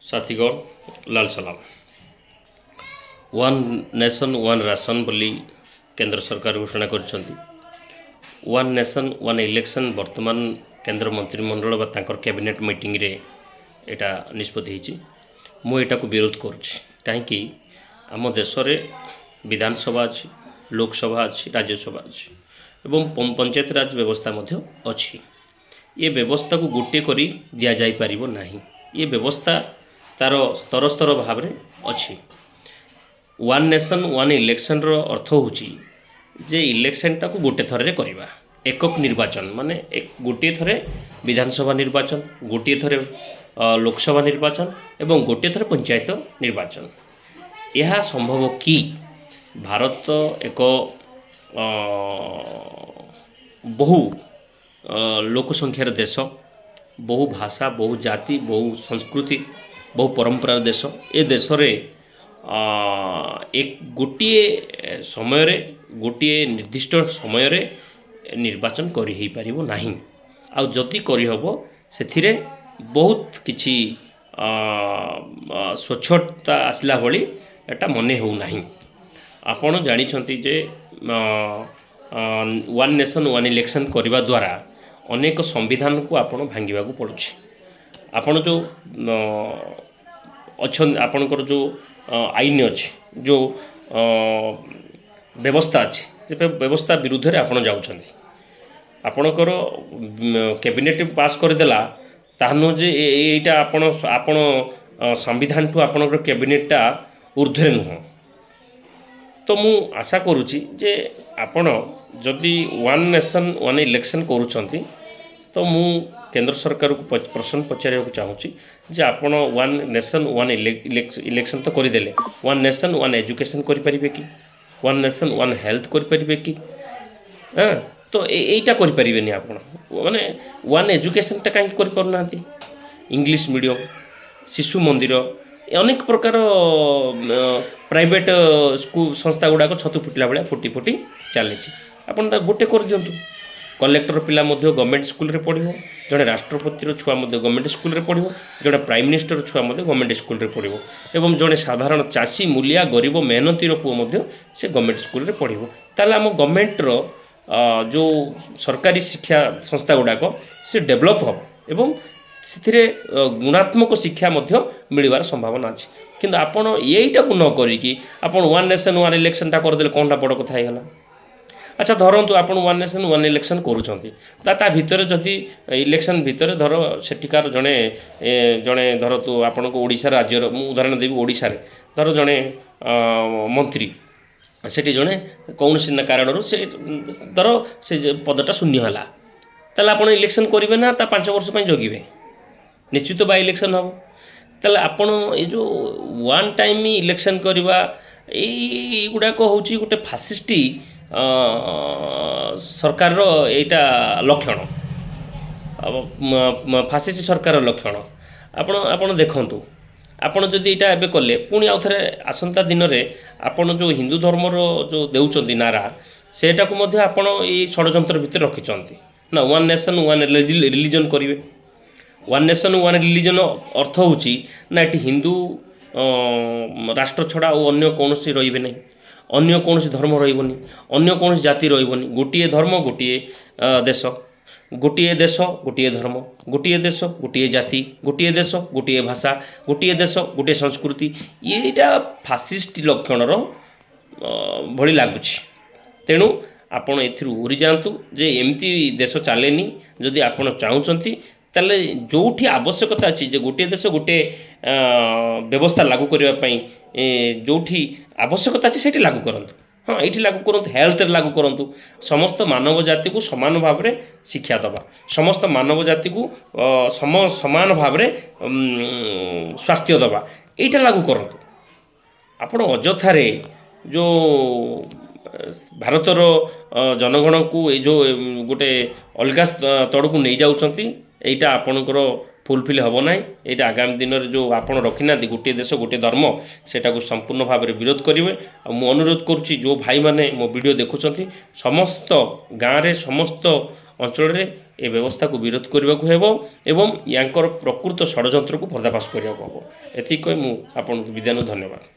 साथीगण लाल सलाम। One nation one ration बोली केंद्र सरकार घोषणा कर वन नेशन वन इलेक्शन वर्तमान केंद्र मंत्रिमंडल बा कैबिनेट मीटिंग रे एटा निष्पत्ति मुझा को विरोध करुँच कहीं आम देश विधानसभा अच्छी लोकसभा अच्छी राज्यसभा अच्छी एवं पंचायत राज व्यवस्था अच्छी ये व्यवस्था को गोटे करी दि जापर ना ये व्यवस्था तार स्तर स्तर भाव में अच्छी वन नेशन वन इलेक्शन रो अर्थ होची जे इलेक्शन टा को गोटे थरे करवा एकक निर्वाचन माने एक गोटे थरे विधानसभा निर्वाचन गोटे थरे लोकसभा निर्वाचन एवं गोटे थरे पंचायत निर्वाचन यह संभव कि भारत एक बहु लोकसंख्यार देश बहु भाषा बहु जाति बहु संस्कृति बहु परंपरार देश ए देश रे एक गोटे समय रे गोटे निर्दिष्ट समय रे निर्वाचन करि ही परिबो नाही आ जति करि हबो सेथिरे बहुत किछि स्वच्छता आसला भली एटा मने हो नाही। आपण जानि छंती जे वन नेशन वन इलेक्शन करने द्वारा अनेक संविधान को आपण भांगा पड़ुछि। आपण जो आपणकर जो आईन अच्छे जो व्यवस्था अच्छी से व्यवस्था विरुद्ध रे आपण जाउछंती आपणकर कैबिनेट पास करदेला ताहनु जे एटा आपण संविधान ठू आपणकर कैबिनेटा ऊर्ध्वरे नुह। तो मु आशा करुच्ची जे आपण जदि वन नेशन वन इलेक्शन करुँच तो मु केंद्र सरकार को प्रश्न पचार चाहूँगी जे आपण वन नेशन वन इलेक्शन तो करदेले वन नेशन वन एजुकेशन करें कि वन नेशन वन हेल्थ करें कि हाँ तो यहीटा करें आप माने वन एजुकेशन टा कहीं करना इंग्लिश मीडियम शिशु मंदिर अनेक प्रकार प्राइवेट स्कूल संस्था गुड़ाक छतु फुटला भाया फुटी फुटी चली आपन गोटे कर दिंतु कलेक्टर पिला गवर्नमेंट स्कूल रे पढ़ो जड़े राष्ट्रपतिर छुआ गवर्नमेंट स्कूल रे पढ़ो जड़े प्राइम मिनिस्टर छुआ गवर्नमेंट स्कूल रे पढ़ो एवं जड़े साधारण चाषी मूलिया गरीब मेहनती पुओ से गवर्नमेंट स्कूल रे पढ़ो ताले आम गवर्नमेंटर जो सरकारी शिक्षा संस्था गुड़ाक से डेभलप हम एवं से गुणात्मक शिक्षा मिलवार संभावना अच्छी किंतु आपण यहीटा को न करिकी आपण वन नेशन वन इलेक्शन टा करदे कौनटा बड़ कथा होगा। अच्छा धरतु आपण वन नेशन वन इलेक्शन करूछंती ता भितर जदि इलेक्शन भितर धर सेठिकार जड़े जड़े धर तु आपण को ओडिशा राज्यर मु उदाहरण देवी ओडिशा रे धर जड़े मंत्री सेठी जड़े कौन सी कारण से धर से पदटा शून्य है ताले आपण इलेक्शन करेंगे ना 5 वर्ष जगिबे निश्चित बाय इलेक्शन हम ताले आपण ये जो वन टाइम इलेक्शन करवा गुड़ाक हूँ गोटे फासिस्टी सरकार एटा लक्षण फासिस्ट सरकार लक्षण आपण देखंतु आपण जदि एटा एबे कले पुणी आउ थरे आसंता दिन रे आपण जो हिंदू धर्मर जो देउचंती नारा सेटा को मध्ये आपण ए षडयंत्र भितर रखिचंती ना वन नेशन वन रिलीजन करिवे वन नेशन वन रिलीजन अर्थ होची ना एटी हिंदू राष्ट्र छड़ा और अन्य कौन सी रही नहीं अन्य कौन सी धर्म रही अन्य कौन सी जाति रही गोटे धर्म गोटे देश गोटे देश गोटे धर्म गोटे देश गोटे जाति गोटे देश गोटे भाषा गोटे देश गोटे संस्कृति येटा फासिस्ट लक्षणर भली लगुच तेणु आपण एथिरु उरी जातु जे एमती देश चलेनी जदि आपण चाहूँगी ताले जोठी आवश्यकता अच्छी जे गोटे देश गोटे व्यवस्था लागू करने जोठी आवश्यकता अच्छी से लागू करूँ हाँ ये लागू करूँ हेल्थ लागू करूँ समस्त मानव जाति को समान भाव में शिक्षा दबा समस्त मानव जाति को समान भाव में स्वास्थ्य दबा यहीटा लागू करूँ आपण अजथारे जो भारतर जनगण को ये जो गोटे अलग तड़ को नहीं जाऊँगी एटा आपणकर फुलफिल हम ना यहाँ आगामी दिन में जो आपड़ रखी ना गोटे देश गोटे धर्म सेटा को संपूर्ण भाव में विरोध करेंगे मु अनुरोध करुच्ची जो भाई माने मो वीडियो देखुं समस्त गाँव में समस्त ଅଞ୍ଚଳରେ ଏ ବ୍ୟବସ୍ଥାକୁ ବିରୋଧ କରିବାକୁ ହେବ ଏବଂ ୟାଙ୍କର ପ୍ରକୃତ ଷଡ଼ଯନ୍ତ୍ରକୁ ପର୍ଦ୍ଦାଫାଶ କରିବାକୁ ହେବ। ଏତିକି କହି ମୁଁ ଆପଣଙ୍କୁ ବିଦାୟ ନେଉଛି। ଧନ୍ୟବାଦ।